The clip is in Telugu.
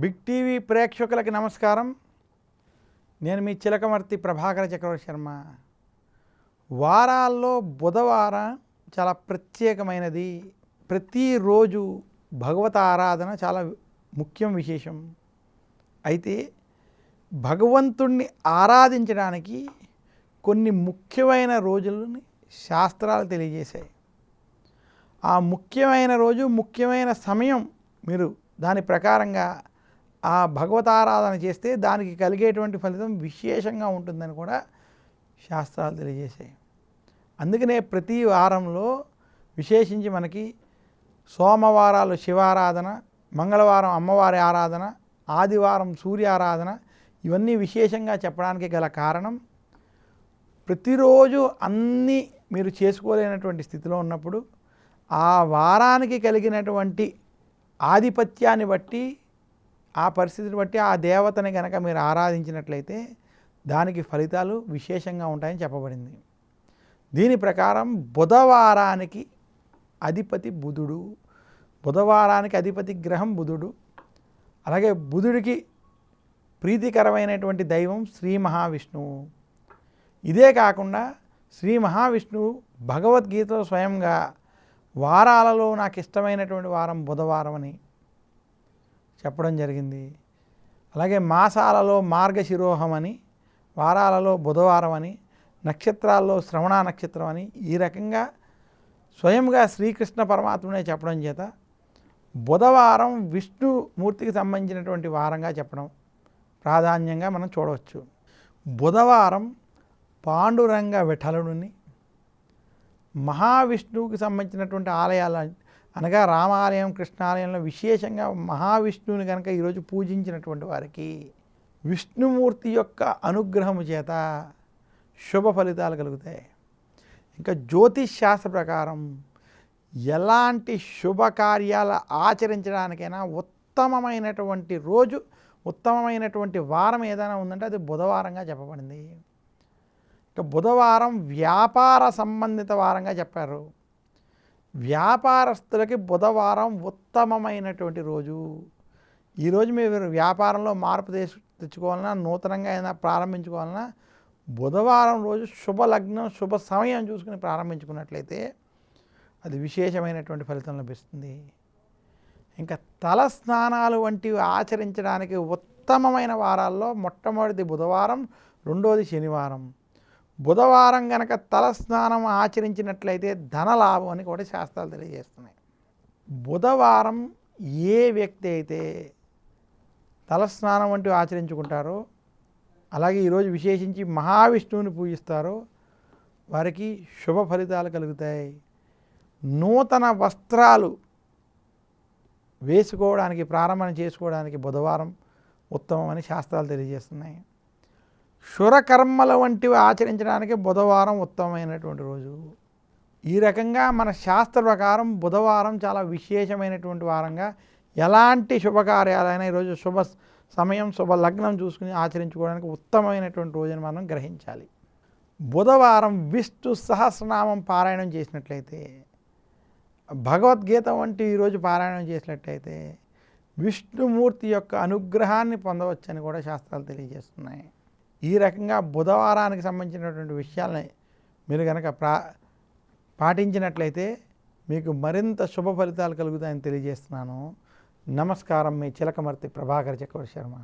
బిగ్ టీవీ ప్రేక్షకులకి నమస్కారం. నేను మీ చిలకమర్తి ప్రభాకర చక్రవర్తి శర్మ. వారాల్లో బుధవారం చాలా ప్రత్యేకమైనది. ప్రతిరోజు భగవత ఆరాధన చాలా ముఖ్యం, విశేషం. అయితే భగవంతుణ్ణి ఆరాధించడానికి కొన్ని ముఖ్యమైన రోజులని శాస్త్రాలు తెలియజేశాయి. ఆ ముఖ్యమైన రోజు, ముఖ్యమైన సమయం మీరు దాని ప్రకారంగా ఆ భగవతారాధన చేస్తే దానికి కలిగేటువంటి ఫలితం విశేషంగా ఉంటుందని కూడా శాస్త్రాలు తెలియజేశాయి. అందుకనే ప్రతి వారంలో విశేషించి మనకి సోమవారాలు శివారాధన, మంగళవారం అమ్మవారి ఆరాధన, ఆదివారం సూర్య ఆరాధన, ఇవన్నీ విశేషంగా చెప్పడానికి గల కారణం, ప్రతిరోజు అన్నీ మీరు చేసుకోలేనటువంటి స్థితిలో ఉన్నప్పుడు ఆ వారానికి కలిగినటువంటి ఆధిపత్యాన్ని బట్టి, ఆ పరిస్థితిని బట్టి ఆ దేవతని కనుక మీరు ఆరాధించినట్లయితే దానికి ఫలితాలు విశేషంగా ఉంటాయని చెప్పబడింది. దీని ప్రకారం బుధవారానికి అధిపతి బుధుడు, బుధవారానికి అధిపతి గ్రహం బుధుడు. అలాగే బుధుడికి ప్రీతికరమైనటువంటి దైవం శ్రీ మహావిష్ణువు. ఇదే కాకుండా శ్రీ మహావిష్ణువు భగవద్గీతలో స్వయంగా వారాలలో నాకు ఇష్టమైనటువంటి వారం బుధవారం అని చెప్పడం జరిగింది. అలాగే మాసాలలో మార్గశిరోహం అని, వారాలలో బుధవారం అని, నక్షత్రాల్లో శ్రవణ నక్షత్రం అని, ఈ రకంగా స్వయంగా శ్రీకృష్ణ పరమాత్ముడే చెప్పడం చేత బుధవారం విష్ణుమూర్తికి సంబంధించినటువంటి వారంగా చెప్పడం ప్రాధాన్యంగా మనం చూడవచ్చు. బుధవారం పాండురంగ విఠలుడిని, మహావిష్ణువుకి సంబంధించినటువంటి ఆలయాలు అనగా రామాలయం, కృష్ణాలయంలో విశేషంగా మహావిష్ణువుని కనుక ఈరోజు పూజించినటువంటి వారికి విష్ణుమూర్తి యొక్క అనుగ్రహము చేత శుభ ఫలితాలు కలుగుతాయి. ఇంకా జ్యోతిష్ శాస్త్ర ప్రకారం ఎలాంటి శుభకార్యాలు ఆచరించడానికైనా ఉత్తమమైనటువంటి రోజు, ఉత్తమమైనటువంటి వారం ఏదైనా ఉందంటే అది బుధవారంగా చెప్పబడింది. ఇక బుధవారం వ్యాపార సంబంధిత వారంగా చెప్పారు. వ్యాపారస్తులకి బుధవారం ఉత్తమమైనటువంటి రోజు. ఈరోజు మీరు వ్యాపారంలో మార్పు తెచ్చుకోవాలన్నా, నూతనంగా ఏదైనా ప్రారంభించుకోవాలన్నా బుధవారం రోజు శుభ లగ్నం, శుభ సమయం చూసుకుని ప్రారంభించుకున్నట్లయితే అది విశేషమైనటువంటి ఫలితం లభిస్తుంది. ఇంకా తల స్నానాలు వంటివి ఆచరించడానికి ఉత్తమమైన వారాల్లో మొట్టమొదటిది బుధవారం, రెండోది శనివారం. బుధవారం కనుక తలస్నానం ఆచరించినట్లయితే ధనలాభం అని కూడా శాస్త్రాలు తెలియజేస్తున్నాయి. బుధవారం ఏ వ్యక్తి అయితే తలస్నానం వంటివి ఆచరించుకుంటారో, అలాగే ఈరోజు విశేషించి మహావిష్ణువుని పూజిస్తారో వారికి శుభ ఫలితాలు కలుగుతాయి. నూతన వస్త్రాలు వేసుకోవడానికి, ప్రారంభం చేసుకోవడానికి బుధవారం ఉత్తమమని శాస్త్రాలు తెలియజేస్తున్నాయి. శురకర్మల వంటివి ఆచరించడానికి బుధవారం ఉత్తమమైనటువంటి రోజు. ఈ రకంగా మన శాస్త్ర ప్రకారం బుధవారం చాలా విశేషమైనటువంటి వారంగా, ఎలాంటి శుభకార్యాలైనా ఈరోజు శుభ సమయం, శుభ లగ్నం చూసుకుని ఆచరించుకోవడానికి ఉత్తమమైనటువంటి రోజుని మనం గ్రహించాలి. బుధవారం విష్ణు సహస్రనామం పారాయణం చేసినట్లయితే, భగవద్గీత వంటి ఈరోజు పారాయణం చేసినట్లయితే విష్ణుమూర్తి యొక్క అనుగ్రహాన్ని పొందవచ్చని కూడా శాస్త్రాలు తెలియజేస్తున్నాయి. ఈ రకంగా బుధవారానికి సంబంధించినటువంటి విషయాలని మీరు కనుక పాటించినట్లయితే మీకు మరింత శుభ ఫలితాలు కలుగుతాయని తెలియజేస్తున్నాను. నమస్కారం. మీ చిలకమర్తి ప్రభాకర చక్రవర్తి శర్మ.